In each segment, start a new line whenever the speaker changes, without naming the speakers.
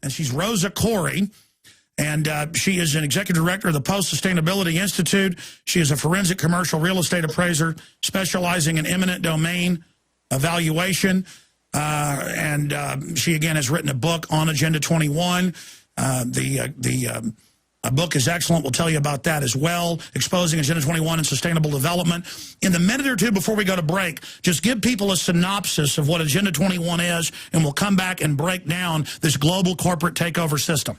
and she's Rosa Koire. And she is an executive director of the Post-Sustainability Institute. She is a forensic commercial real estate appraiser specializing in eminent domain evaluation. She, again, has written a book on Agenda 21. The book is excellent. We'll tell you about that as well, exposing Agenda 21 and sustainable development. In the minute or two before we go to break, just give people a synopsis of what Agenda 21 is, and we'll come back and break down this global corporate takeover system.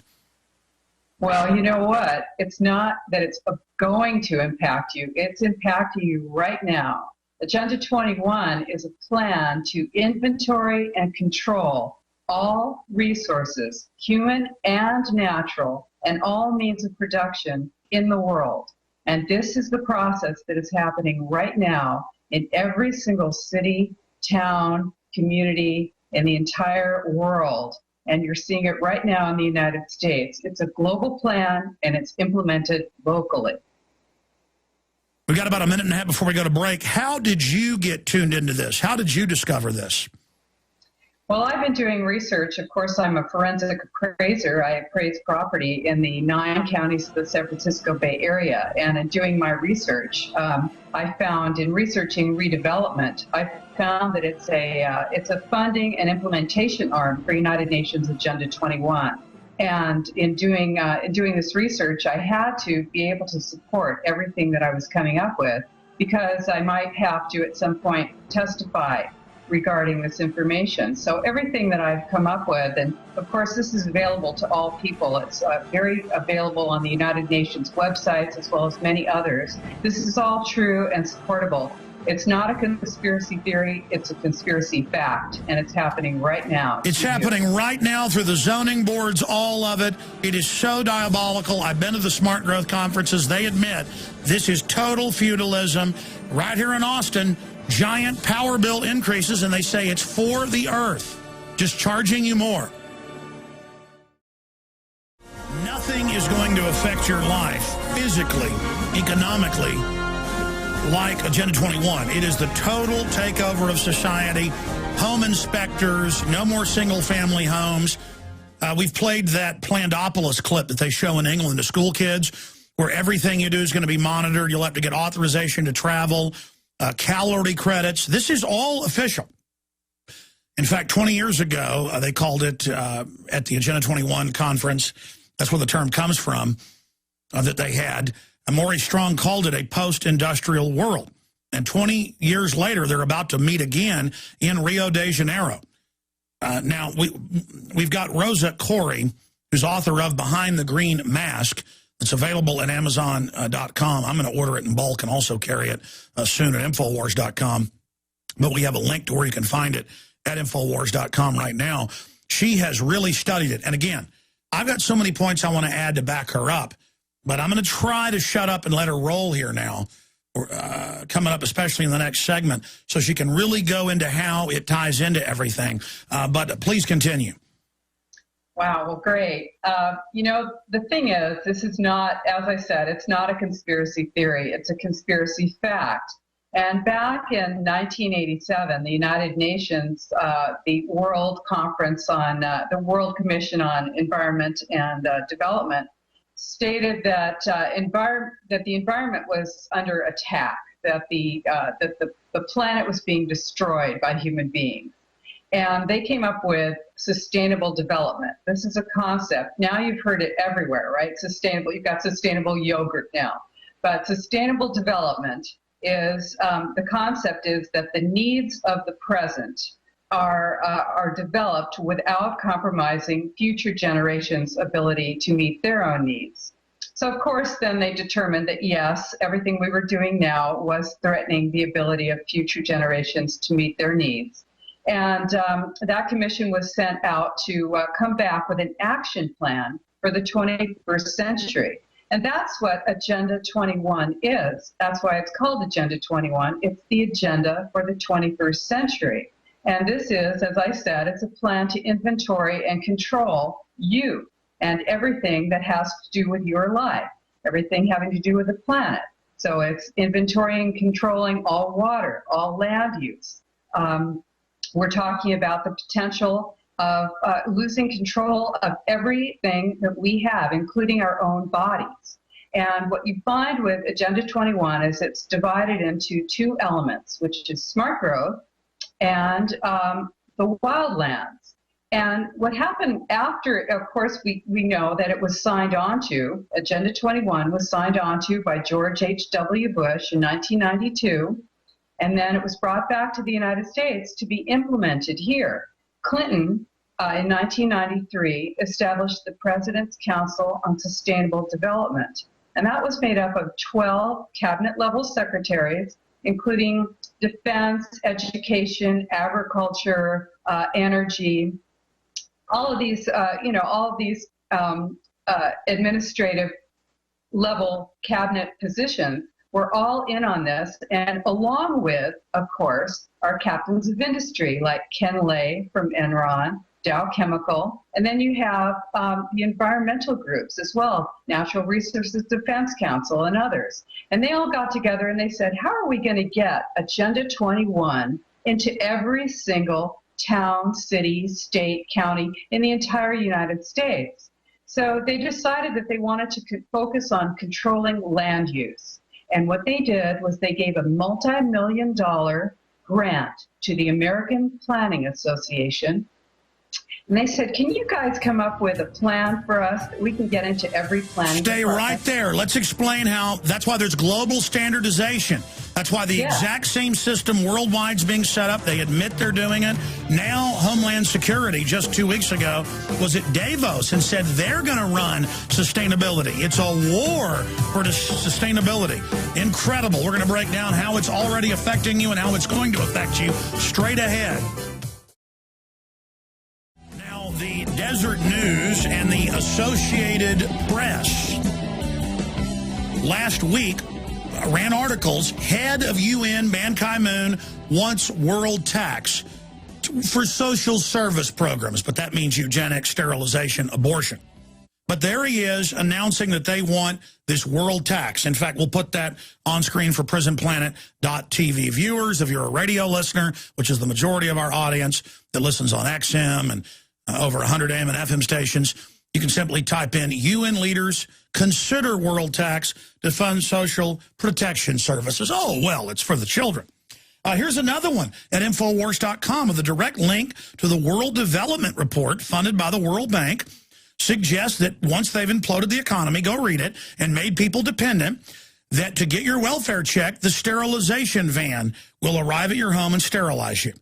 Well, you know what? It's not that it's going to impact you. It's impacting you right now. Agenda 21 is a plan to inventory and control all resources, human and natural, and all means of production in the world. And this is the process that is happening right now in every single city, town, community, in the entire world. And you're seeing it right now in the United States. It's a global plan, and it's implemented locally.
We've got about a minute and a half before we go to break. How did you get tuned into this? How did you discover this?
Well, I've been doing research. Of course, I'm a forensic appraiser. I appraise property in the 9 counties of the San Francisco Bay Area. And in doing my research, I found in researching redevelopment, I found that it's a funding and implementation arm for United Nations Agenda 21. And in doing this research, I had to be able to support everything that I was coming up with, because I might have to at some point testify regarding this information. So everything that I've come up with, and of course this is available to all people. It's very available on the United Nations websites as well as many others. This is all true and supportable. It's not a conspiracy theory, it's a conspiracy fact, and it's happening right now.
It's happening right now through the zoning boards, all of it. It is so diabolical. I've been to the Smart Growth conferences. They admit this is total feudalism. Right here in Austin, giant power bill increases, and they say it's for the earth, just charging you more. Nothing is going to affect your life physically, economically, like Agenda 21. It is the total takeover of society. Home inspectors, no more single-family homes. We've played that Plandopolis clip that they show in England to school kids, where everything you do is going to be monitored. You'll have to get authorization to travel, calorie credits. This is all official. In fact, 20 years ago, they called it at the Agenda 21 conference. That's where the term comes from that they had. Maurice Strong called it a post-industrial world. And 20 years later, they're about to meet again in Rio de Janeiro. Now, we've got Rosa Koire, who's author of Behind the Green Mask. It's available at Amazon.com. I'm going to order it in bulk and also carry it soon at Infowars.com. But we have a link to where you can find it at Infowars.com right now. She has really studied it. And again, I've got so many points I want to add to back her up. But I'm going to try to shut up and let her roll here now, coming up especially in the next segment, so she can really go into how it ties into everything. But please continue.
Wow, well, great. You know, the thing is, this is not, as I said, it's not a conspiracy theory. It's a conspiracy fact. And back in 1987, the United Nations, the World Conference on, the World Commission on Environment and Development, stated that the environment was under attack, that the planet was being destroyed by human beings. And they came up with sustainable development. This is a concept. Now you've heard it everywhere, right? Sustainable. You've got sustainable yogurt now. But sustainable development is, the concept is that the needs of the present are developed without compromising future generations' ability to meet their own needs. So, of course, then they determined that, yes, everything we were doing now was threatening the ability of future generations to meet their needs. And that commission was sent out to come back with an action plan for the 21st century. And that's what Agenda 21 is. That's why it's called Agenda 21. It's the agenda for the 21st century. And this is, as I said, it's a plan to inventory and control you and everything that has to do with your life, everything having to do with the planet. So it's inventorying and controlling all water, all land use. We're talking about the potential of losing control of everything that we have, including our own bodies. And what you find with Agenda 21 is it's divided into two elements, which is smart growth and the wildlands. And what happened after, of course, we know that it was signed onto, Agenda 21 was signed onto by George H.W. Bush in 1992, and then it was brought back to the United States to be implemented here. Clinton, in 1993, established the President's Council on Sustainable Development, and that was made up of 12 cabinet-level secretaries, including defense, education, agriculture, energy. All of these, administrative level cabinet positions were all in on this, and along with, of course, our captains of industry like Ken Lay from Enron, Dow Chemical, and then you have the environmental groups as well, Natural Resources Defense Council and others. And they all got together and they said, how are we going to get Agenda 21 into every single town, city, state, county in the entire United States? So they decided that they wanted to focus on controlling land use. And what they did was they gave a multi-million-dollar grant to the American Planning Association. And they said, can you guys come up with a plan for us that we can get into every planning
Stay
department?
right there. Let's explain how. That's why there's global standardization. That's why the exact same system worldwide is being set up. They admit they're doing it. Now, Homeland Security, just 2 weeks ago, was at Davos and said they're going to run sustainability. It's a war for sustainability. Incredible. We're going to break down how it's already affecting you and how it's going to affect you straight ahead. The Desert News and the Associated Press last week ran articles. Head of UN Ban Ki-moon wants world tax for social service programs, but that means eugenics, sterilization, abortion. But there he is announcing that they want this world tax. In fact, we'll put that on screen for prisonplanet.tv viewers. If you're a radio listener, which is the majority of our audience that listens on XM and over 100 AM and FM stations, you can simply type in UN leaders consider world tax to fund social protection services. Oh, well, it's for the children. Here's another one at Infowars.com with a direct link to the World Development Report funded by the World Bank. Suggests that once they've imploded the economy, go read it, and made people dependent, that to get your welfare check, the sterilization van will arrive at your home and sterilize you.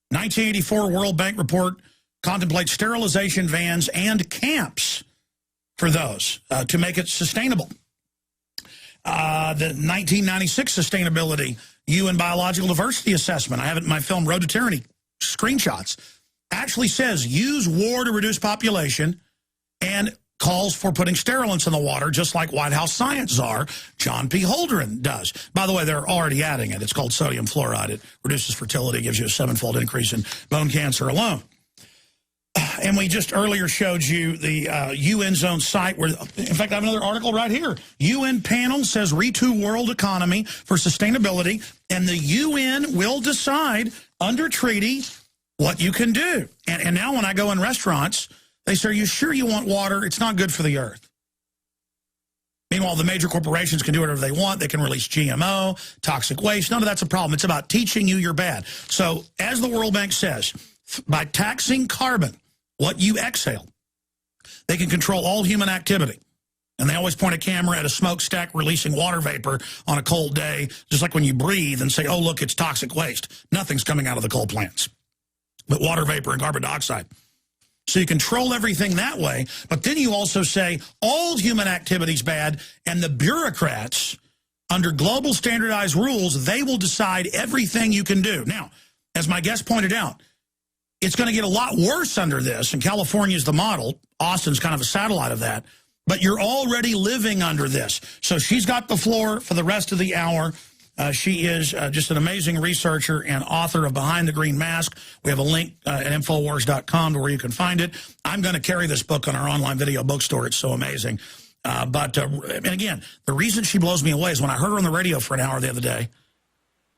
1984 World Bank report contemplates sterilization vans and camps for those to make it sustainable. The 1996 Sustainability UN Biological Diversity Assessment, I have it in my film Road to Tyranny, screenshots, actually says use war to reduce population and calls for putting sterilants in the water, just like White House science czar John P. Holdren does. By the way, they're already adding it. It's called sodium fluoride. It reduces fertility, gives you a 7-fold increase in bone cancer alone. And we just earlier showed you the UN's own site where, in fact, I have another article right here. UN panel says retool world economy for sustainability, and the UN will decide under treaty what you can do. And now when I go in restaurants, they say, are you sure you want water? It's not good for the earth. Meanwhile, the major corporations can do whatever they want. They can release GMO, toxic waste. None of that's a problem. It's about teaching you you're bad. So as the World Bank says, by taxing carbon, what you exhale, they can control all human activity. And they always point a camera at a smokestack releasing water vapor on a cold day, just like when you breathe and say, oh, look, it's toxic waste. Nothing's coming out of the coal plants but water vapor and carbon dioxide. So you control everything that way, but then you also say all human activity's bad, and the bureaucrats, under global standardized rules, they will decide everything you can do. Now, as my guest pointed out, it's going to get a lot worse under this, and California's the model. Austin's kind of a satellite of that. But you're already living under this. So she's got the floor for the rest of the hour. She is just an amazing researcher and author of Behind the Green Mask. We have a link at Infowars.com to where you can find it. I'm going to carry this book on our online video bookstore. It's so amazing. And again, the reason she blows me away is when I heard her on the radio for an hour the other day,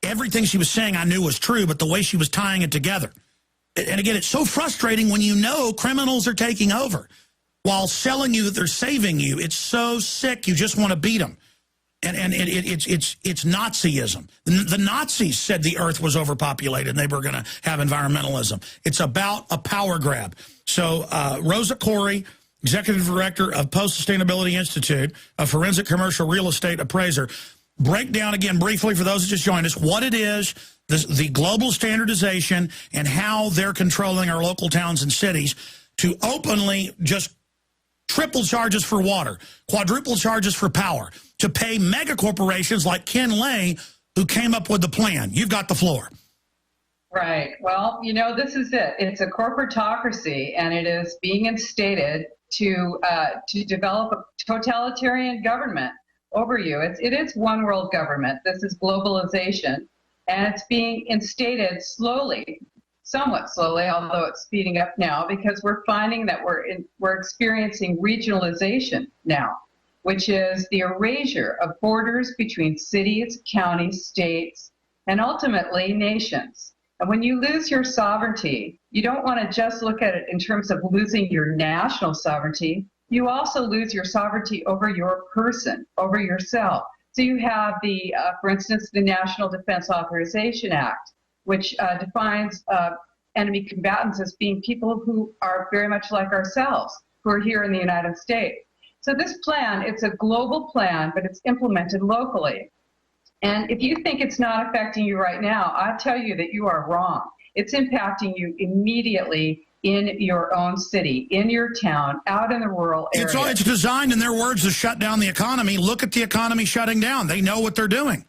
everything she was saying I knew was true, but the way she was tying it together. And again, it's so frustrating when you know criminals are taking over while selling you that they're saving you. It's so sick. You just want to beat them. And it's Nazism. The Nazis said the earth was overpopulated and they were going to have environmentalism. It's about a power grab. So Rosa Koire, Executive Director of Post-Sustainability Institute, a forensic commercial real estate appraiser, break down again briefly for those that just joined us what it is, the global standardization, and how they're controlling our local towns and cities to openly just triple charges for water, quadruple charges for power, to pay mega corporations like Ken Lay, who came up with the plan. You've got the floor.
Right. Well, you know, this is it. It's a corporatocracy, and it is being instated to develop a totalitarian government over you. It is one world government. This is globalization, and it's being instated slowly, somewhat slowly, although it's speeding up now, because we're finding that we're experiencing regionalization now, which is the erasure of borders between cities, counties, states, and ultimately nations. And when you lose your sovereignty, you don't want to just look at it in terms of losing your national sovereignty. You also lose your sovereignty over your person, over yourself. So you have for instance, the National Defense Authorization Act, which defines enemy combatants as being people who are very much like ourselves, who are here in the United States. So this plan, it's a global plan, but it's implemented locally. And if you think it's not affecting you right now, I tell you that you are wrong. It's impacting you immediately in your own city, in your town, out in the rural areas.
It's designed, in their words, to shut down the economy. Look at the economy shutting down. They know what they're doing.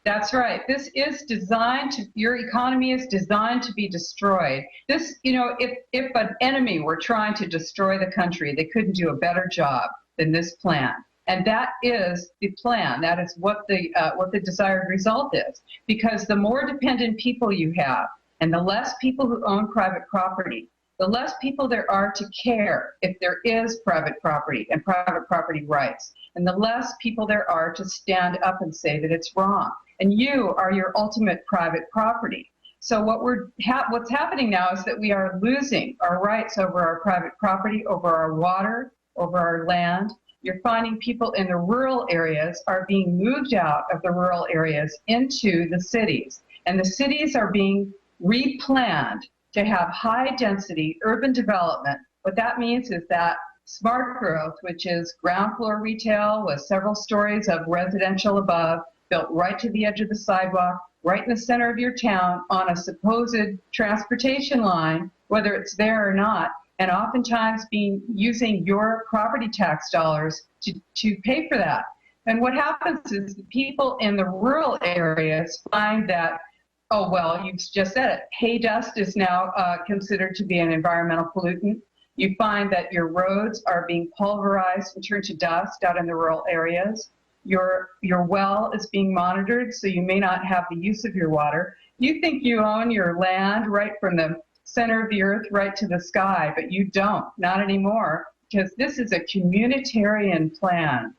That's right. This is designed to, your economy is designed to be destroyed. This, you know, if an enemy were trying to destroy the country, they couldn't do a better job than this plan. And that is the plan. That is what the desired result is. Because the more dependent people you have, and the less people who own private property, the less people there are to care if there is private property and private property rights, and the less people there are to stand up and say that it's wrong. And you are your ultimate private property. So what's happening now is that we are losing our rights over our private property, over our water, over our land. You're finding people in the rural areas are being moved out of the rural areas into the cities. And the cities are being replanned to have high-density urban development. What that means is that smart growth, which is ground floor retail with several stories of residential above, built right to the edge of the sidewalk, right in the center of your town on a supposed transportation line, whether it's there or not, and oftentimes using your property tax dollars to pay for that. And what happens is the people in the rural areas find that, oh, well, you've just said it, hay dust is now considered to be an environmental pollutant. You find that your roads are being pulverized and turned to dust out in the rural areas. Your well is being monitored, so you may not have the use of your water. You think you own your land right from the center of the earth right to the sky, but you don't, not anymore, because this is a communitarian plan.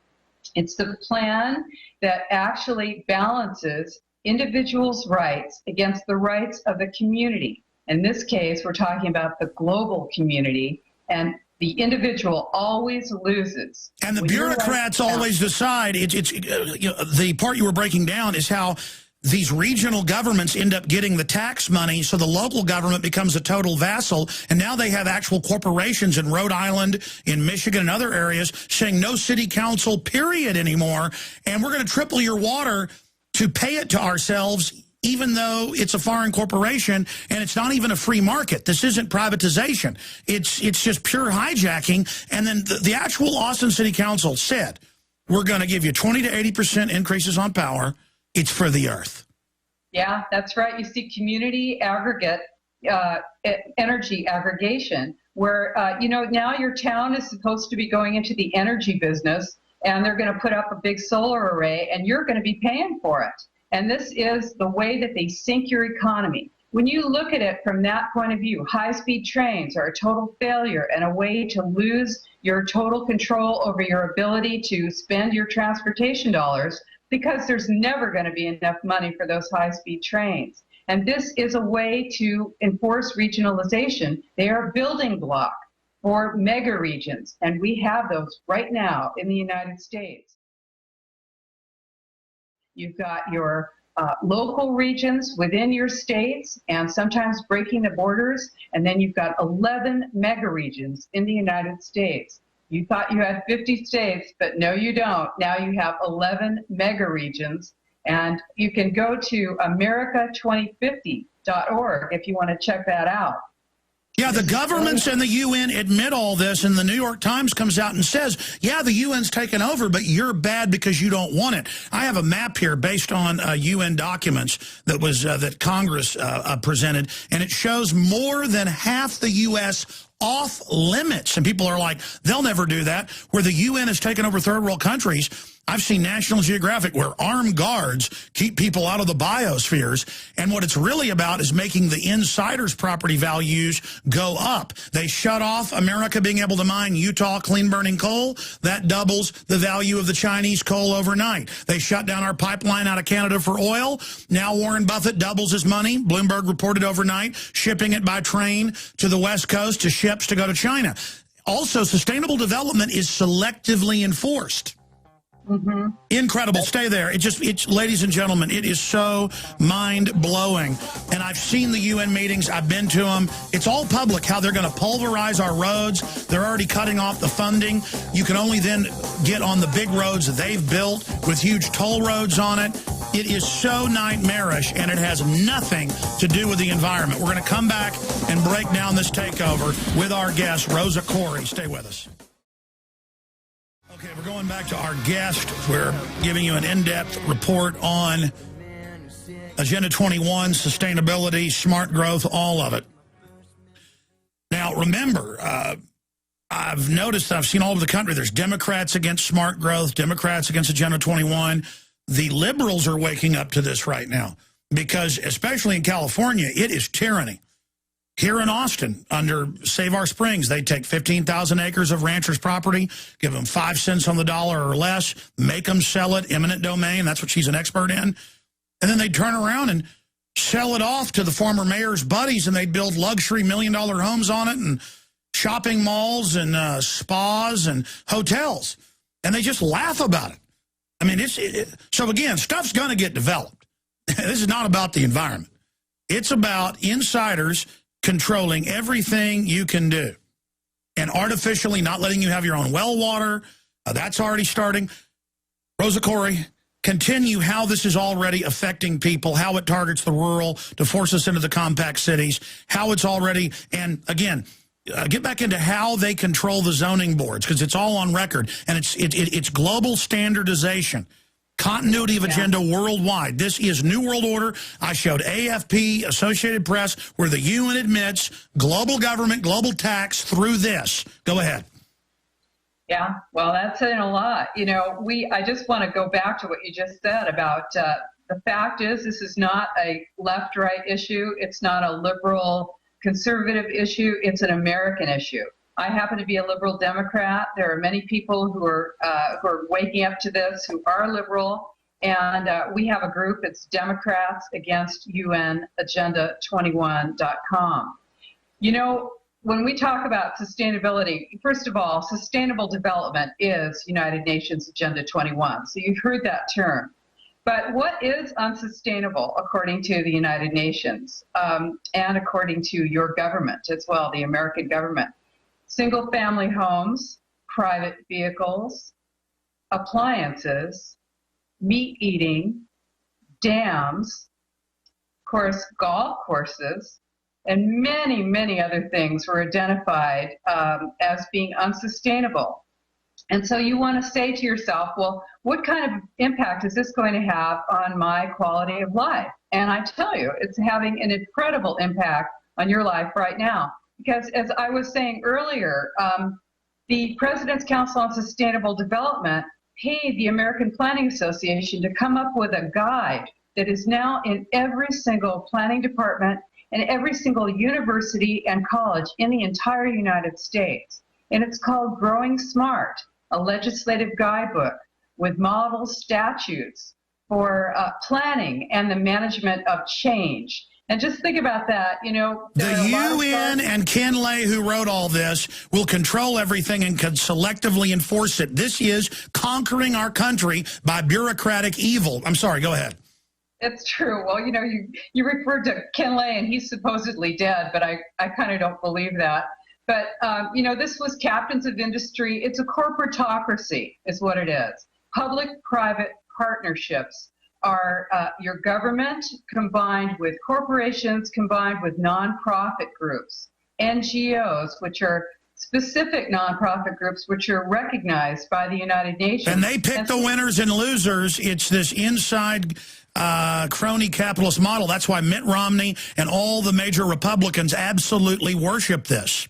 It's the plan that actually balances individuals' rights against the rights of the community. In this case, we're talking about the global community, and the individual always loses.
And the bureaucrats always decide. The part you were breaking down is how these regional governments end up getting the tax money, so the local government becomes a total vassal, and now they have actual corporations in Rhode Island, in Michigan, and other areas saying no city council, period, anymore, and we're going to triple your water to pay it to ourselves, even though it's a foreign corporation, and it's not even a free market. This isn't privatization. It's just pure hijacking. And then the actual Austin City Council said, we're going to give you 20 to 80% increases on power. It's for the earth.
Yeah, that's right. You see community aggregate, energy aggregation, where, now your town is supposed to be going into the energy business, and they're going to put up a big solar array, and you're going to be paying for it. And this is the way that they sink your economy. When you look at it from that point of view, high-speed trains are a total failure and a way to lose your total control over your ability to spend your transportation dollars, because there's never going to be enough money for those high-speed trains. And this is a way to enforce regionalization. They are a building block for mega regions, and we have those right now in the United States. You've got your local regions within your states and sometimes breaking the borders, and then you've got 11 mega regions in the United States. You thought you had 50 states, but no, you don't. Now you have 11 mega regions, and you can go to America2050.org if you want to check that out.
Yeah, the governments and the UN admit all this, and the New York Times comes out and says, yeah, the UN's taken over, but you're bad because you don't want it. I have a map here based on UN documents that was that Congress presented, and it shows more than half the U.S. off limits. And people are like, they'll never do that. Where the UN has taken over third world countries, I've seen National Geographic where armed guards keep people out of the biospheres, and what it's really about is making the insiders' property values go up. They shut off America being able to mine Utah clean-burning coal. That doubles the value of the Chinese coal overnight. They shut down our pipeline out of Canada for oil. Now Warren Buffett doubles his money. Bloomberg reported overnight, shipping it by train to the West Coast to ships to go to China. Also, sustainable development is selectively enforced. Mm-hmm. Incredible. Stay there. It's ladies and gentlemen, it is so mind-blowing. And I've seen the UN meetings. I've been to them. It's all public, how they're going to pulverize our roads. They're already cutting off the funding. You can only then get on the big roads that they've built with huge toll roads on it. It is so nightmarish, and it has nothing to do with the environment. We're going to come back and break down this takeover with our guest, Rosa Koire. Stay with us. Okay, we're going back to our guest. We're giving you an in-depth report on Agenda 21, sustainability, smart growth, all of it. Now, remember, I've noticed, I've seen all over the country, there's Democrats against smart growth, Democrats against Agenda 21. The liberals are waking up to this right now because, especially in California, it is tyranny. Here in Austin, under Save Our Springs, they take 15,000 acres of ranchers' property, give them 5 cents on the dollar or less, make them sell it, eminent domain, that's what she's an expert in, and then they turn around and sell it off to the former mayor's buddies, and they build luxury million-dollar homes on it and shopping malls and spas and hotels, and they just laugh about it. I mean, so again, stuff's going to get developed. This is not about the environment. It's about insiders controlling everything you can do and artificially not letting you have your own well water. That's already starting. Rosa Koire, continue how this is already affecting people, how it targets the rural to force us into the compact cities, how it's already, and again, get back into how they control the zoning boards, because it's all on record, and it's global standardization. Continuity of agenda worldwide. This is New World Order. I showed AFP, Associated Press, where the UN admits global government, global tax through this. Go ahead.
Yeah, well, that's saying a lot. You know, I just want to go back to what you just said about the fact is this is not a left-right issue. It's not a liberal conservative issue. It's an American issue. I happen to be a liberal Democrat. There are many people who are waking up to this who are liberal, and we have a group. It's Democrats Against UN Agenda21.com. You know, when we talk about sustainability, first of all, sustainable development is United Nations Agenda 21. So you've heard that term. But what is unsustainable according to the United Nations and according to your government as well, the American government? Single-family homes, private vehicles, appliances, meat eating, dams, of course, golf courses, and many, many other things were identified as being unsustainable. And so you want to say to yourself, well, what kind of impact is this going to have on my quality of life? And I tell you, it's having an incredible impact on your life right now. Because as I was saying earlier, the President's Council on Sustainable Development paid the American Planning Association to come up with a guide that is now in every single planning department and every single university and college in the entire United States. And it's called Growing Smart, a legislative guidebook with model statutes for planning and the management of change. And just think about that.
The UN and Ken Lay, who wrote all this, will control everything and can selectively enforce it. This is conquering our country by bureaucratic evil. I'm sorry, go ahead.
It's true. Well, you referred to Ken Lay, and he's supposedly dead, but I kind of don't believe that. But, this was captains of industry. It's a corporatocracy is what it is. Public-private partnerships are your government combined with corporations, combined with nonprofit groups, NGOs, which are specific nonprofit groups which are recognized by the United Nations.
And they pick the winners and losers. It's this inside crony capitalist model. That's why Mitt Romney and all the major Republicans absolutely worship this.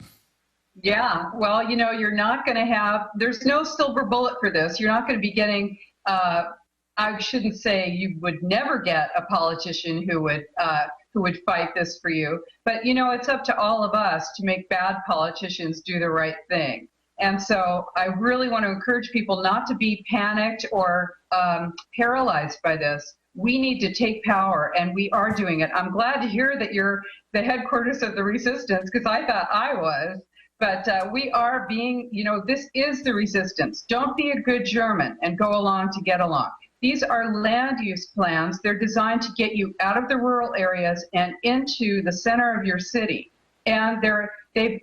Yeah, well, you're not going to have, there's no silver bullet for this. You're not going to be getting, I shouldn't say you would never get a politician who would fight this for you. But, it's up to all of us to make bad politicians do the right thing. And so I really want to encourage people not to be panicked or paralyzed by this. We need to take power, and we are doing it. I'm glad to hear that you're the headquarters of the resistance, because I thought I was. But we are being, this is the resistance. Don't be a good German and go along to get along. These are land use plans. They're designed to get you out of the rural areas and into the center of your city. And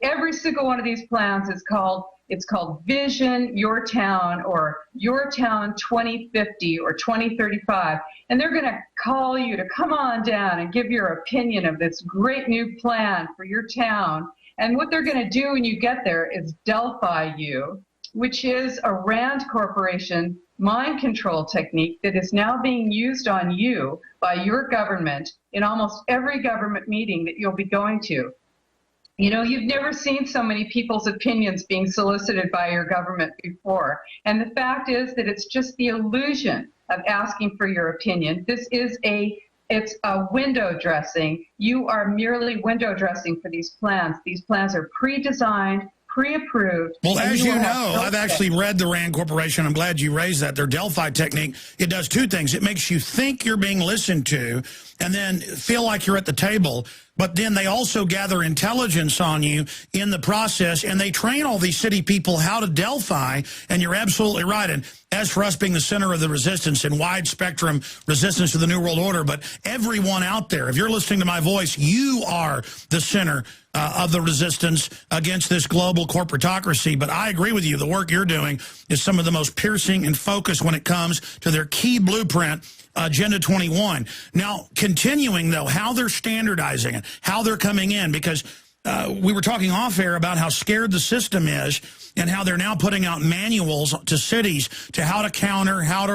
every single one of these plans is called Vision Your Town, or Your Town 2050 or 2035. And they're going to call you to come on down and give your opinion of this great new plan for your town. And what they're going to do when you get there is Delphi you, which is a Rand Corporation mind control technique that is now being used on you by your government in almost every government meeting that you'll be going to. You've never seen so many people's opinions being solicited by your government before. And the fact is that it's just the illusion of asking for your opinion. It's a window dressing. You are merely window dressing for these plans. These plans are pre-designed, pre-approved.
Well, as you know, I've actually read the Rand Corporation. I'm glad you raised that. Their Delphi technique, it does two things. It makes you think you're being listened to and then feel like you're at the table. But then they also gather intelligence on you in the process, and they train all these city people how to Delphi, and you're absolutely right. And as for us being the center of the resistance and wide spectrum resistance to the New World Order, but everyone out there, if you're listening to my voice, you are the center of the resistance against this global corporatocracy. But I agree with you. The work you're doing is some of the most piercing and focused when it comes to their key blueprint, Agenda 21. Now, continuing, though, how they're standardizing it, how they're coming in, because we were talking off air about how scared the system is and how they're now putting out manuals to cities to how to counter, how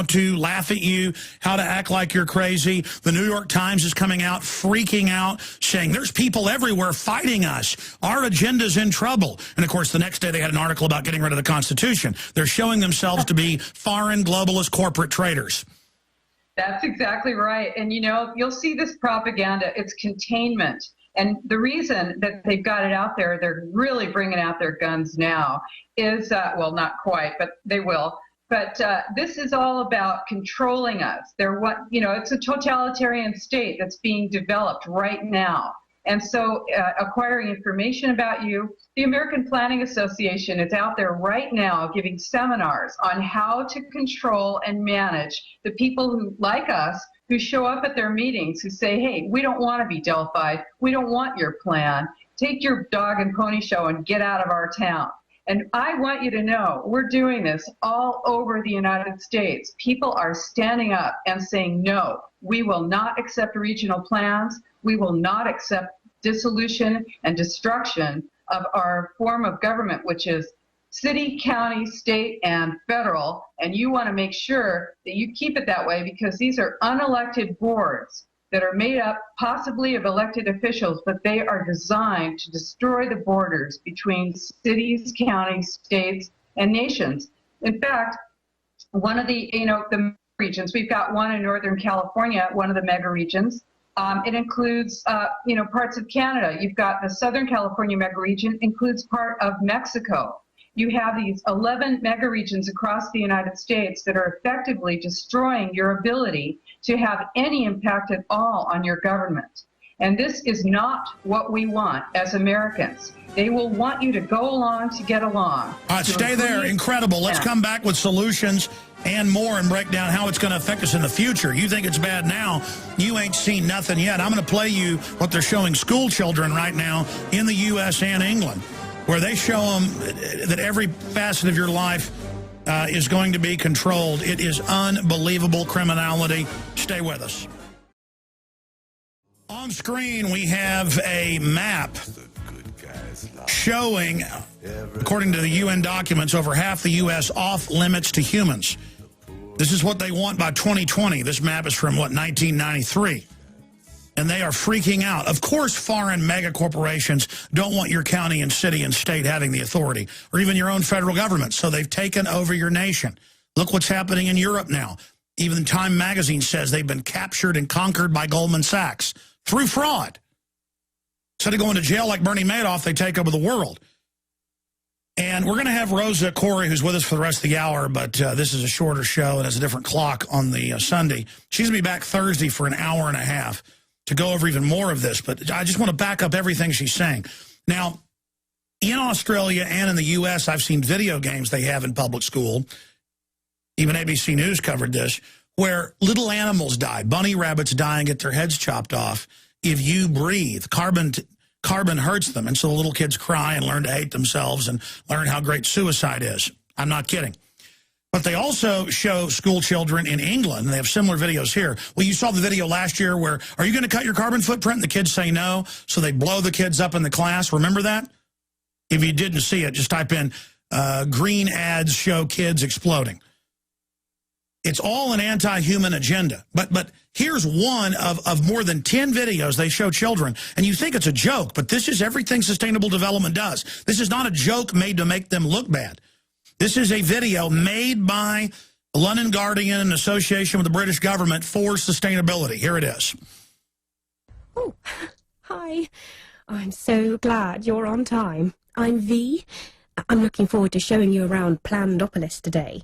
to laugh at you, how to act like you're crazy. The New York Times is coming out, freaking out, saying there's people everywhere fighting us. Our agenda's in trouble. And, of course, the next day they had an article about getting rid of the Constitution. They're showing themselves to be foreign globalist corporate traitors.
That's exactly right. And, you'll see this propaganda. It's containment. And the reason that they've got it out there, they're really bringing out their guns now, is, well, not quite, but they will. But this is all about controlling us. It's a totalitarian state that's being developed right now. And so acquiring information about you, the American Planning Association is out there right now giving seminars on how to control and manage the people who, like us, who show up at their meetings, who say, hey, we don't want to be Delphi'd. We don't want your plan. Take your dog and pony show and get out of our town. And I want you to know we're doing this all over the United States. People are standing up and saying, no, we will not accept regional plans. We will not accept dissolution and destruction of our form of government, which is city, county, state, and federal. And you want to make sure that you keep it that way, because these are unelected boards that are made up possibly of elected officials, but they are designed to destroy the borders between cities, counties, states, and nations. In fact, one of the regions, we've got one in Northern California, one of the mega regions. It includes, parts of Canada. You've got the Southern California mega region, includes part of Mexico. You have these 11 mega regions across the United States that are effectively destroying your ability to have any impact at all on your government. And this is not what we want as Americans. They will want you to go along to get along.
All right, stay there. Incredible. Let's come back with solutions and more and break down how it's going to affect us in the future. You think it's bad now. You ain't seen nothing yet. I'm going to play you what they're showing school children right now in the U.S. and England, where they show them that every facet of your life is going to be controlled. It is unbelievable criminality. Stay with us. On screen, we have a map showing, according to the UN documents, over half the U.S. off limits to humans. This is what they want by 2020. This map is from, what, 1993. And they are freaking out. Of course, foreign mega corporations don't want your county and city and state having the authority, or even your own federal government. So they've taken over your nation. Look what's happening in Europe now. Even Time magazine says they've been captured and conquered by Goldman Sachs through fraud. Instead of going to jail like Bernie Madoff, they take over the world. And we're going to have Rosa Koire, who's with us for the rest of the hour, but this is a shorter show and has a different clock on the Sunday. She's going to be back Thursday for an hour and a half to go over even more of this. But I just want to back up everything she's saying. Now, in Australia and in the U.S., I've seen video games they have in public school. Even ABC News covered this, where little animals die. Bunny rabbits die and get their heads chopped off. If you breathe, carbon hurts them. And so the little kids cry and learn to hate themselves and learn how great suicide is. I'm not kidding. But they also show school children in England, and they have similar videos here. Well, you saw the video last year where, are you going to cut your carbon footprint? And the kids say no, so they blow the kids up in the class. Remember that? If you didn't see it, just type in green ads show kids exploding. It's all an anti-human agenda. But here's one of more than 10 videos they show children. And you think it's a joke, but this is everything sustainable development does. This is not a joke made to make them look bad. This is a video made by the London Guardian in association with the British government for sustainability. Here it is.
Oh, hi. I'm so glad you're on time. I'm V. I'm looking forward to showing you around Plandopolis today.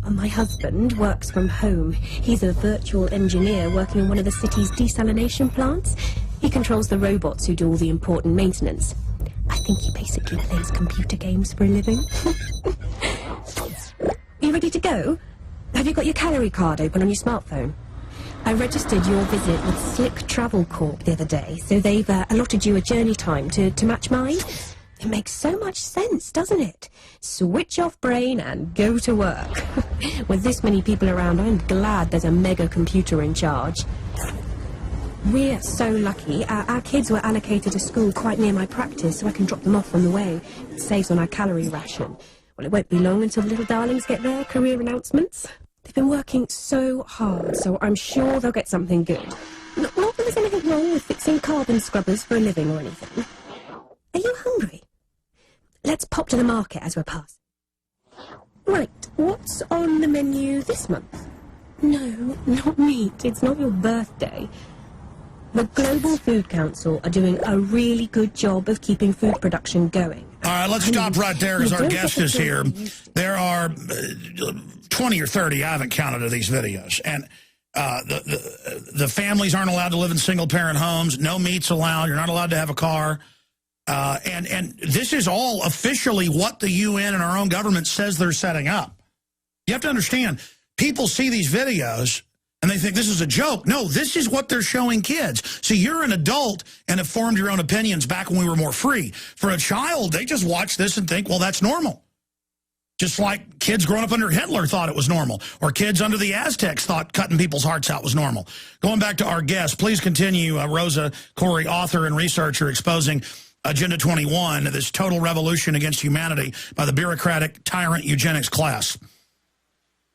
My husband works from home. He's a virtual engineer working on one of the city's desalination plants. He controls the robots who do all the important maintenance. I think he basically plays computer games for a living. You ready to go? Have you got your calorie card open on your smartphone? I registered your visit with Slick Travel Corp the other day, so they've allotted you a journey time to match mine. It makes so much sense, doesn't it? Switch off brain and go to work. With this many people around, I'm glad there's a mega computer in charge. We're so lucky. Our kids were allocated a school quite near my practice, so I can drop them off on the way. It saves on our calorie ration. Well, it won't be long until the little darlings get their career announcements. They've been working so hard, so I'm sure they'll get something good. Not that there's anything wrong with fixing carbon scrubbers for a living or anything. Are you hungry? Let's pop to the market as we're passing. Right, what's on the menu this month? No, not meat. It's not your birthday. The Global Food Council are doing a really good job of keeping food production going.
All right, let's stop right there because our guest is here. There are 20 or 30, I haven't counted, of these videos. And the families aren't allowed to live in single-parent homes. No meat's allowed. You're not allowed to have a car. And this is all officially what the UN and our own government says they're setting up. You have to understand, people see these videos and they think this is a joke. No, this is what they're showing kids. So you're an adult and have formed your own opinions back when we were more free. For a child, they just watch this and think, well, that's normal. Just like kids growing up under Hitler thought it was normal, or kids under the Aztecs thought cutting people's hearts out was normal. Going back to our guest, please continue, Rosa Koire, author and researcher, exposing Agenda 21, this total revolution against humanity by the bureaucratic tyrant eugenics class.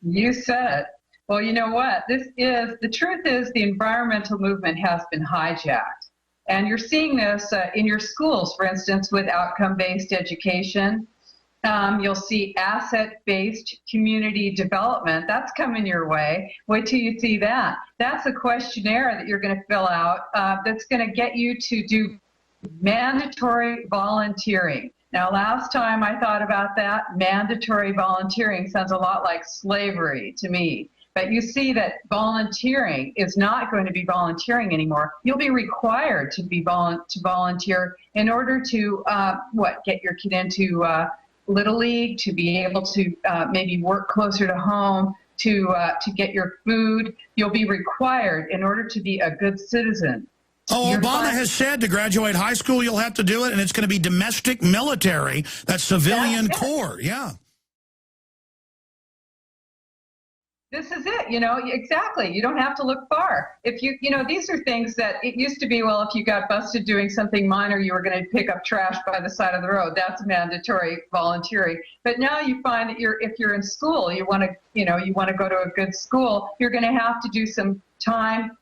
You said it. Well, you know what? The truth is the environmental movement has been hijacked. And you're seeing this in your schools, for instance, with outcome-based education. You'll see asset-based community development. That's coming your way. Wait till you see that. That's a questionnaire that you're going to fill out that's going to get you to do mandatory volunteering. Now, last time I thought about that, mandatory volunteering sounds a lot like slavery to me. But you see that volunteering is not going to be volunteering anymore. You'll be required to be to volunteer in order to get your kid into Little League, to be able to maybe work closer to home, to get your food. You'll be required in order to be a good citizen.
Oh, Obama has said to graduate high school you'll have to do it, and it's going to be domestic military, that's civilian corps. Yeah.
This is it, exactly. You don't have to look far. If these are things that it used to be, well, if you got busted doing something minor, you were going to pick up trash by the side of the road. That's mandatory volunteering. But now you find that if you're in school, you want to go to a good school, you're going to have to do some time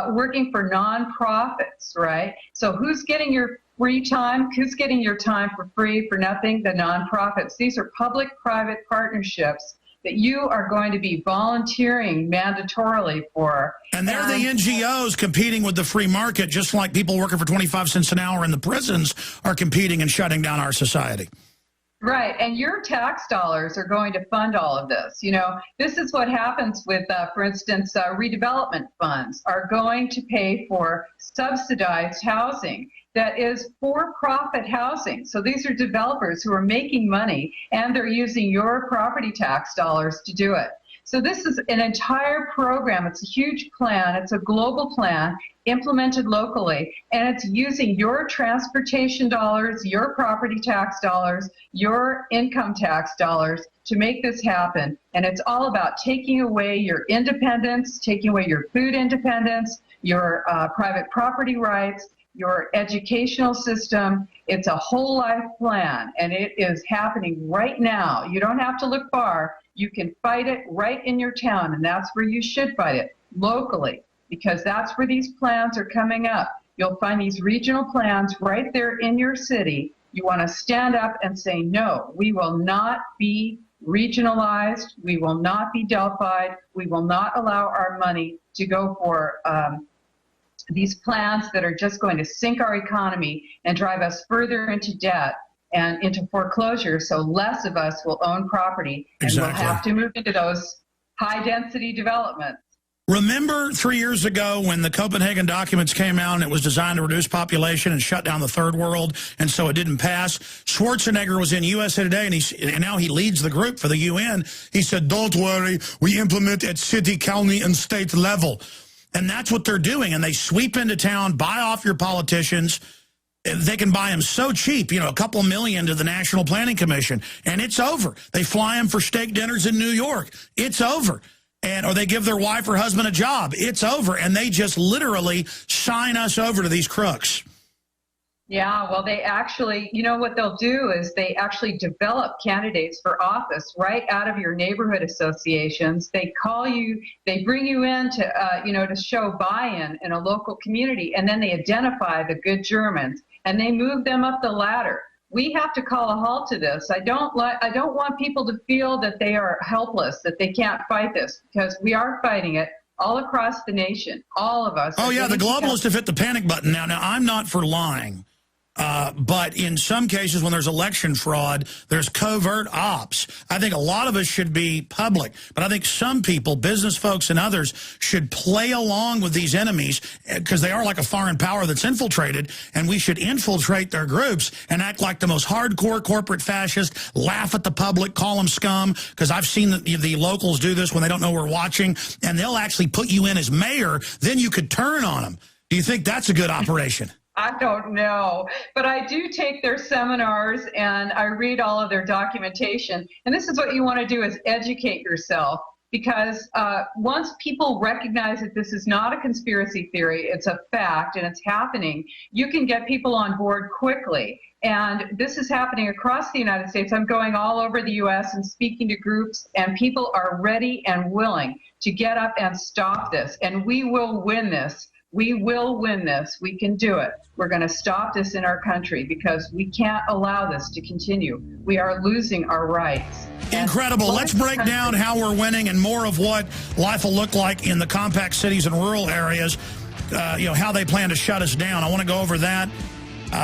working for nonprofits, right? So who's getting your free time? Who's getting your time for free, for nothing? The nonprofits. These are public-private partnerships that you are going to be volunteering mandatorily for.
And they're the NGOs competing with the free market, just like people working for 25 cents an hour in the prisons are competing and shutting down our society.
Right, and your tax dollars are going to fund all of this. This is what happens with, for instance, redevelopment funds are going to pay for subsidized housing that is for-profit housing. So these are developers who are making money, and they're using your property tax dollars to do it. So this is an entire program. It's a huge plan. It's a global plan implemented locally, and it's using your transportation dollars, your property tax dollars, your income tax dollars to make this happen. And it's all about taking away your independence, taking away your food independence, your private property rights, your educational system. It's a whole life plan, and it is happening right now. You don't have to look far. You can fight it right in your town, and that's where you should fight it, locally, because that's where these plans are coming up. You'll find these regional plans right there in your city. You want to stand up and say, no, we will not be regionalized. We will not be Delphied. We will not allow our money to go for these plans that are just going to sink our economy and drive us further into debt and into foreclosure, so less of us will own property, and
Exactly.
we'll have to move into those high-density developments.
Remember 3 years ago when the Copenhagen documents came out and it was designed to reduce population and shut down the third world, and so it didn't pass? Schwarzenegger was in USA Today, and now he leads the group for the UN. He said, don't worry, we implement at city, county, and state level. And that's what they're doing, and they sweep into town, buy off your politicians. They can buy them so cheap, a couple million to the National Planning Commission, and it's over. They fly them for steak dinners in New York. It's over. Or they give their wife or husband a job. It's over. And they just literally sign us over to these crooks.
Yeah, well, they actually, what they'll do is they actually develop candidates for office right out of your neighborhood associations. They call you, they bring you in to, to show buy-in in a local community, and then they identify the good Germans, and they move them up the ladder. We have to call a halt to this. I don't want people to feel that they are helpless, that they can't fight this, because we are fighting it all across the nation, all of us.
Oh, yeah, the globalists have hit the panic button now. Now, I'm not for lying. But in some cases, when there's election fraud, there's covert ops. I think a lot of us should be public, but I think some people, business folks and others, should play along with these enemies because they are like a foreign power that's infiltrated, and we should infiltrate their groups and act like the most hardcore corporate fascist, laugh at the public, call them scum, because I've seen the locals do this when they don't know we're watching, and they'll actually put you in as mayor. Then you could turn on them. Do you think that's a good operation?
I don't know, but I do take their seminars and I read all of their documentation. And this is what you want to do, is educate yourself, because once people recognize that this is not a conspiracy theory, it's a fact and it's happening, you can get people on board quickly. And this is happening across the United States. I'm going all over the U.S. and speaking to groups, and people are ready and willing to get up and stop this. And we will win this. We will win this. We can do it. We're going to stop this in our country because we can't allow this to continue. We are losing our rights.
Incredible. Let's break down how we're winning and more of what life will look like in the compact cities and rural areas, how they plan to shut us down. I want to go over that.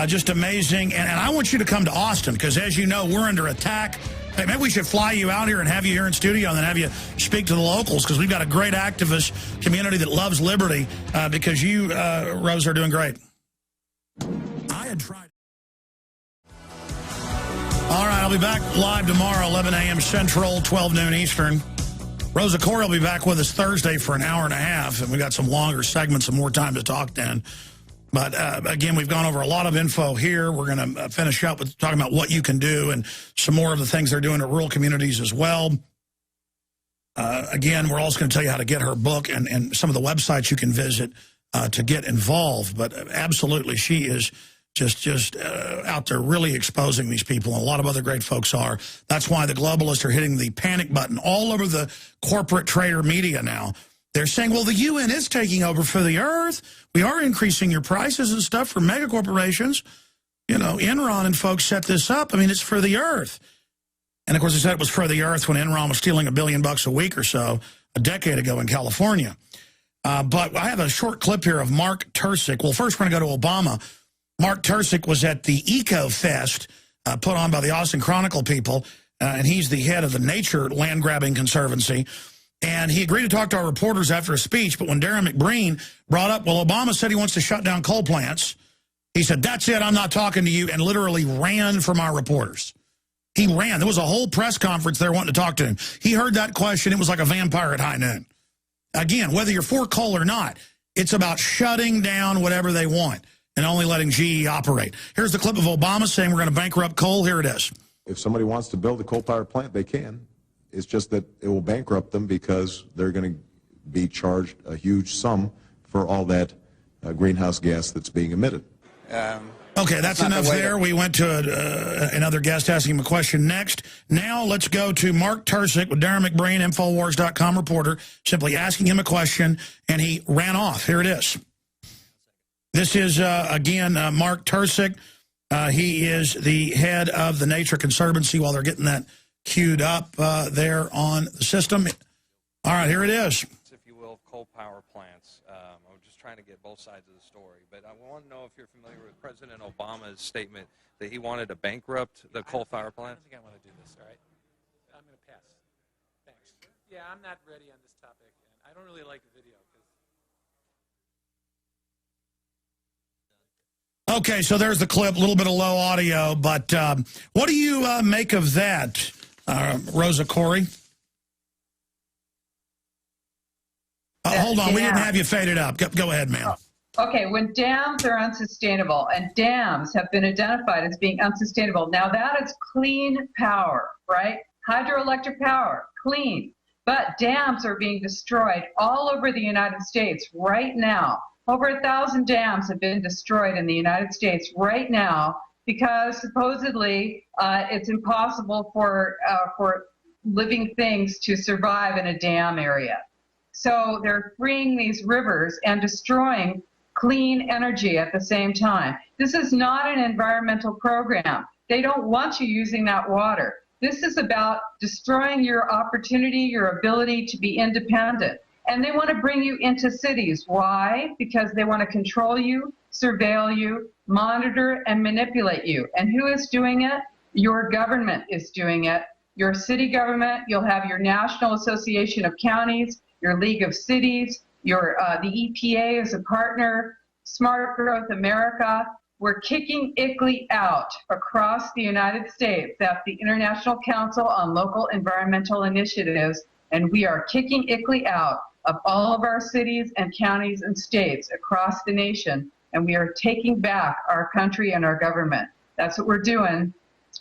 Just amazing. And I want you to come to Austin because, as you know, we're under attack Hey, maybe we should fly you out here and have you here in studio and then have you speak to the locals, because we've got a great activist community that loves liberty, because you, Rose, are doing great. I had tried. All right, I'll be back live tomorrow, 11 a.m. Central, 12 noon Eastern. Rosa Koire will be back with us Thursday for an hour and a half, and we got some longer segments and more time to talk then. But again, we've gone over a lot of info here. We're going to finish up with talking about what you can do and some more of the things they're doing at rural communities as well. Again, we're also going to tell you how to get her book and some of the websites you can visit to get involved. But absolutely, she is just out there really exposing these people, and a lot of other great folks are. That's why the globalists are hitting the panic button all over the corporate trader media now. They're saying, well, the UN is taking over for the earth. We are increasing your prices and stuff for mega corporations. You know, Enron and folks set this up. I mean, it's for the earth. And, of course, they said it was for the earth when Enron was stealing $1 billion a week or so a decade ago in California. But I have a short clip here of Mark Tursick. Well, first we're going to go to Obama. Mark Tursick was at the Eco Fest put on by the Austin Chronicle people, and he's the head of the Nature Land Grabbing Conservancy. And he agreed to talk to our reporters after a speech, but when Darren McBreen brought up, well, Obama said he wants to shut down coal plants, he said, that's it, I'm not talking to you, and literally ran from our reporters. He ran. There was a whole press conference there wanting to talk to him. He heard that question. It was like a vampire at high noon. Again, whether you're for coal or not, it's about shutting down whatever they want and only letting GE operate. Here's the clip of Obama saying we're going to bankrupt coal. Here it is.
If somebody wants to build a coal-powered plant, they can. It's just that it will bankrupt them because they're going to be charged a huge sum for all that greenhouse gas that's being emitted.
Okay, that's enough there. We went to another guest asking him a question next. Now let's go to Mark Tursick with Darren McBreen, Infowars.com reporter, simply asking him a question, and he ran off. Here it is. This is, again, Mark Tursick. He is the head of the Nature Conservancy while they're getting that queued up there on the system. All right, here it is.
If you will, coal power plants. I'm just trying to get both sides of the story. But I want to know if you're familiar with President Obama's statement that he wanted to bankrupt the coal power plant.
I don't think I want to do this, all right? I'm going to pass. Thanks. Yeah, I'm not ready on this topic. And I don't really like the video.
Okay, so there's the clip, a little bit of low audio, but what do you make of that, Rosa Koire? Hold on, we didn't have you faded up. Go ahead, ma'am.
Okay, when dams are unsustainable, and dams have been identified as being unsustainable, now that is clean power, right? Hydroelectric power, clean. But dams are being destroyed all over the United States right now. Over 1,000 dams have been destroyed in the United States right now because supposedly it's impossible for living things to survive in a dam area. So they're freeing these rivers and destroying clean energy at the same time. This is not an environmental program. They don't want you using that water. This is about destroying your opportunity, your ability to be independent. And they want to bring you into cities. Why? Because they want to control you, surveil you, monitor, and manipulate you. And who is doing it? Your government is doing it. Your city government, you'll have your National Association of Counties, your League of Cities, your the EPA is a partner, Smart Growth America. We're kicking ICLEI out across the United States. That's the International Council on Local Environmental Initiatives. And we are kicking ICLEI out of all of our cities and counties and states across the nation, and we are taking back our country and our government. That's what we're doing.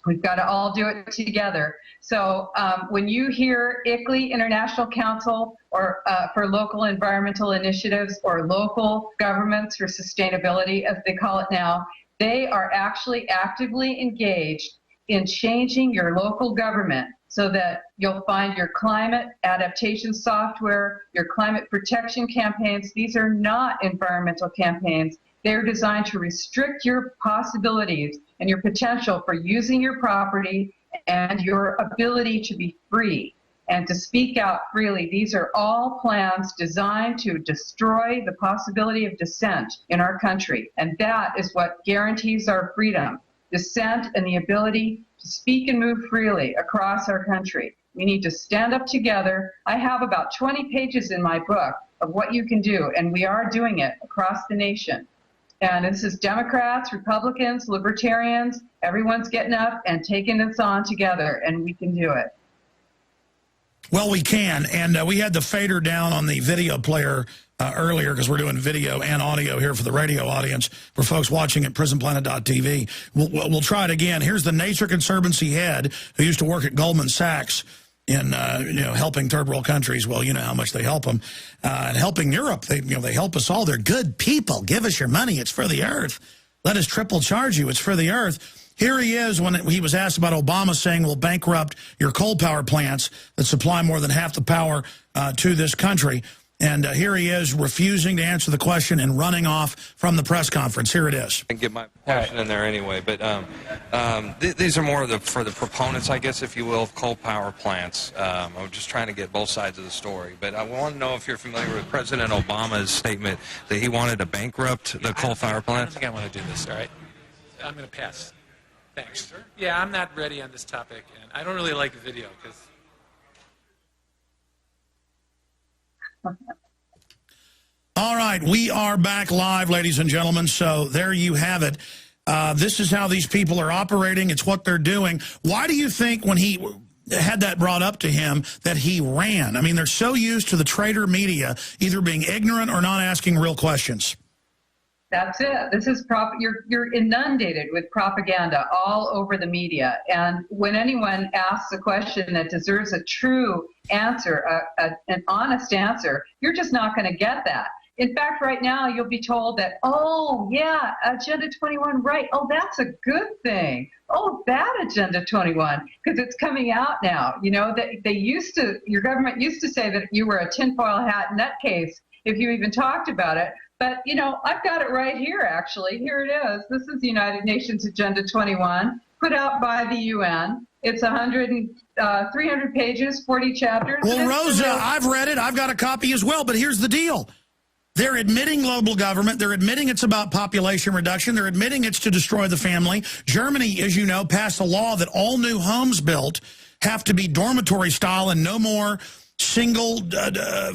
We've got to all do it together. So when you hear ICLEI, International Council or for Local Environmental Initiatives, or local governments for sustainability, as they call it now, they are actually actively engaged in changing your local government so that you'll find your climate adaptation software, your climate protection campaigns. These are not environmental campaigns. They're designed to restrict your possibilities and your potential for using your property and your ability to be free and to speak out freely. These are all plans designed to destroy the possibility of dissent in our country. And that is what guarantees our freedom. dissent, and the ability to speak and move freely across our country. We need to stand up together. I have about 20 pages in my book of what you can do, and we are doing it across the nation. And this is Democrats, Republicans, Libertarians, everyone's getting up and taking this on together, and we can do it.
Well, we can, and we had the fader down on the video player earlier because we're doing video and audio here for the radio audience for folks watching at prisonplanet.tv. We'll try it again. Here's the Nature Conservancy head who used to work at Goldman Sachs in helping third world countries. Well, you know how much they help them, and helping Europe. They help us all. They're good people. Give us your money. It's for the earth. Let us triple charge you. It's for the earth. Here he is when he was asked about Obama saying we'll bankrupt your coal power plants that supply more than half the power to this country. And here he is refusing to answer the question and running off from the press conference. Here it is.
I can get my question in there anyway, but these are more for the proponents, I guess, if you will, of coal power plants. I'm just trying to get both sides of the story. But I want to know if you're familiar with President Obama's statement that he wanted to bankrupt the coal power plants.
I don't think I want to do this, all right? I'm going to pass. Thanks. Yeah, I'm not ready on this topic, and I don't really like video because...
All right, we are back live, ladies and gentlemen, so there you have it. This is how these people are operating. It's what they're doing. Why do you think when he had that brought up to him that he ran? I mean, they're so used to the traitor media either being ignorant or not asking real questions.
That's it. This is you're inundated with propaganda all over the media. And when anyone asks a question that deserves a true answer, an honest answer, you're just not going to get that. In fact, right now, you'll be told that, oh, yeah, Agenda 21, right. Oh, that's a good thing. Oh, that Agenda 21, because it's coming out now. You know, your government used to say that you were a tinfoil hat nutcase if you even talked about it. But, you know, I've got it right here, actually. Here it is. This is the United Nations Agenda 21, put out by the UN. It's 300 pages, 40 chapters.
Well, Rosa, I've read it. I've got a copy as well. But here's the deal. They're admitting global government. They're admitting it's about population reduction. They're admitting it's to destroy the family. Germany, as you know, passed a law that all new homes built have to be dormitory style and no more single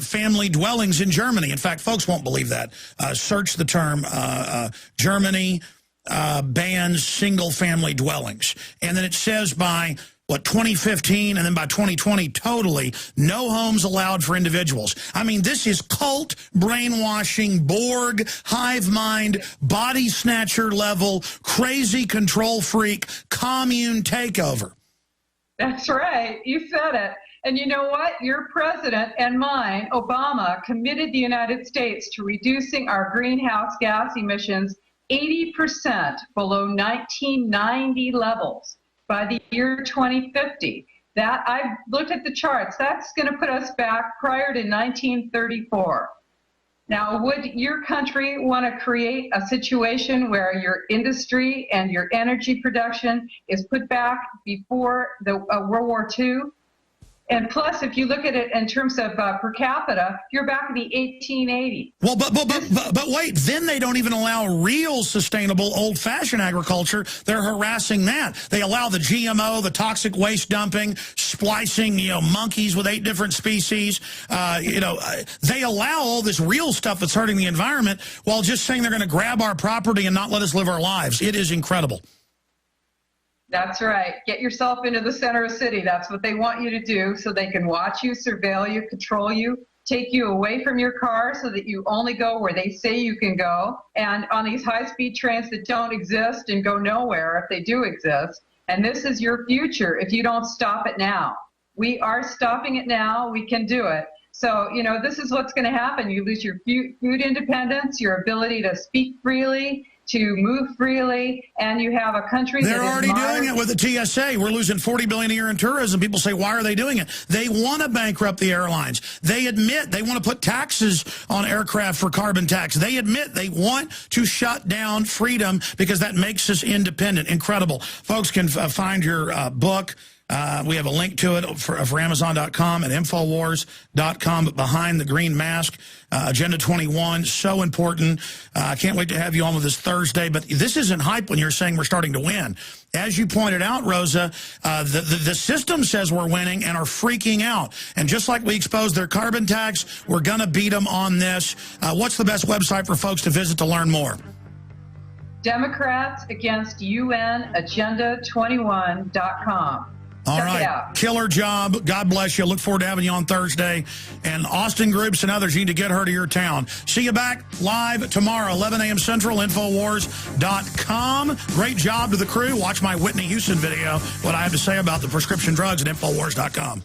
family dwellings in Germany. In fact, folks won't believe that. Search the term Germany bans single family dwellings. And then it says by, 2015, and then by 2020, totally, no homes allowed for individuals. I mean, this is cult, brainwashing, Borg, hive mind, body snatcher level, crazy control freak, commune takeover.
That's right. You said it. And you know what? Your president and mine, Obama, committed the United States to reducing our greenhouse gas emissions 80% below 1990 levels by the year 2050. That, I've looked at the charts. That's going to put us back prior to 1934. Now, would your country want to create a situation where your industry and your energy production is put back before the World War II? And plus, if you look at it in terms of per capita, you're back in the 1880s.
Well, but wait, then they don't even allow real sustainable old-fashioned agriculture. They're harassing that. They allow the GMO, the toxic waste dumping, splicing, monkeys with 8 different species. They allow all this real stuff that's hurting the environment while just saying they're going to grab our property and not let us live our lives. It is incredible.
That's right. Get yourself into the center of the city. That's what they want you to do so they can watch you, surveil you, control you, take you away from your car so that you only go where they say you can go. And on these high-speed trains that don't exist and go nowhere if they do exist. And this is your future if you don't stop it now. We are stopping it now. We can do it. So, this is what's going to happen. You lose your food independence, your ability to speak freely, to move freely, and you have a country
They're already doing it with the TSA. We're losing $40 billion a year in tourism. People say, why are they doing it? They want to bankrupt the airlines. They admit they want to put taxes on aircraft for carbon tax. They admit they want to shut down freedom because that makes us independent. Incredible. Folks can find your book We have a link to it for Amazon.com and Infowars.com. But Behind the Green Mask, Agenda 21, so important. I can't wait to have you on with us Thursday. But this isn't hype when you're saying we're starting to win. As you pointed out, Rosa, the system says we're winning and are freaking out. And just like we exposed their carbon tax, we're going to beat them on this. What's the best website for folks to visit to learn more?
Democrats Against UN Agenda21.com.
All right. Killer job. God bless you. Look forward to having you on Thursday. And Austin Groups and others, you need to get her to your town. See you back live tomorrow, 11 a.m. Central, Infowars.com. Great job to the crew. Watch my Whitney Houston video, what I have to say about the prescription drugs at Infowars.com.